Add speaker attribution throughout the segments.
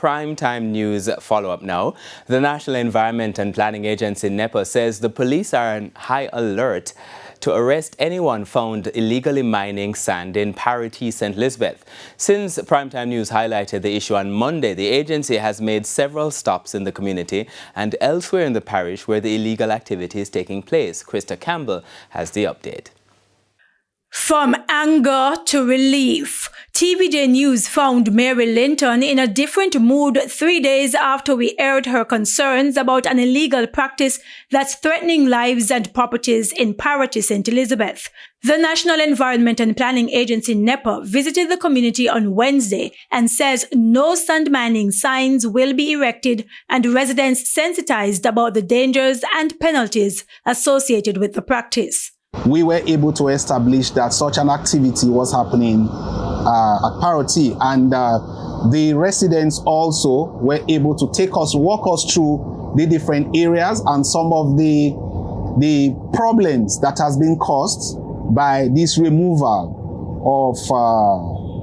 Speaker 1: primetime news follow-up now. The National Environment and Planning Agency, NEPA, says the police are on high alert to arrest anyone found illegally mining sand in Parottee, St. Elizabeth. Since Primetime News highlighted the issue on Monday, the agency has made several stops in the community and elsewhere in the parish where the illegal activity is taking place. Krista Campbell has the update.
Speaker 2: From anger to relief, TVJ News found Mary Linton in a different mood 3 days after we aired her concerns about an illegal practice that's threatening lives and properties in Parottee, St. Elizabeth. The National Environment and Planning Agency, NEPA, visited the community on Wednesday and says no sand mining signs will be erected and residents sensitized about the dangers and penalties associated with the practice.
Speaker 3: We were able to establish that such an activity was happening at Parottee, and the residents also were able to walk us through the different areas and some of the problems that has been caused by this removal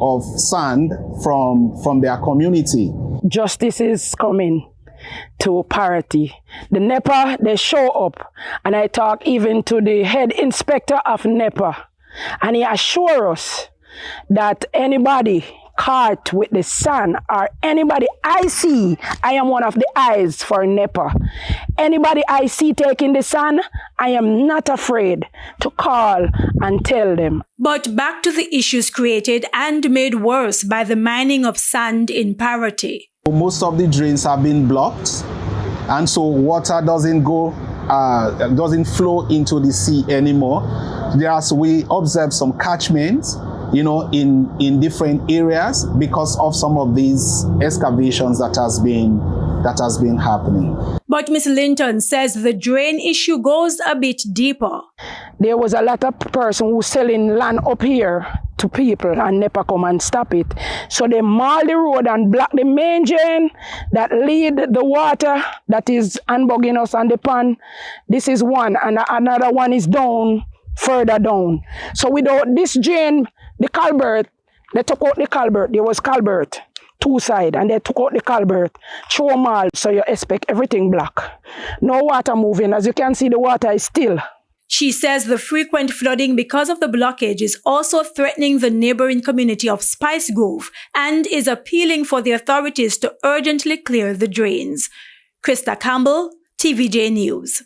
Speaker 3: of sand from their community.
Speaker 4: Justice is coming to Parottee. The NEPA, they show up, and I talk even to the head inspector of NEPA, and he assures us that anybody caught with the sand or anybody I see, I am one of the eyes for NEPA. Anybody I see taking the sand, I am not afraid to call and tell them.
Speaker 2: But back to the issues created and made worse by the mining of sand in Parottee.
Speaker 3: Most of the drains have been blocked, and so water doesn't flow into the sea anymore. There's, we observe some catchments, in different areas because of some of these excavations that has been happening.
Speaker 2: But Ms. Linton says the drain issue goes a bit deeper.
Speaker 4: There was a lot of person who selling land up here to people, and NEPA come and stop it. So they maul the road and block the main drain that lead the water that is unbugging us on the pond. This is one, and another one is down, further down. So without this drain, the culvert, they took out the culvert. There was culvert, two sides, and they took out the culvert, throw them all, so you expect everything black. No water moving. As you can see, the water is still.
Speaker 2: She says the frequent flooding because of the blockage is also threatening the neighboring community of Spice Grove and is appealing for the authorities to urgently clear the drains. Krista Campbell, TVJ News.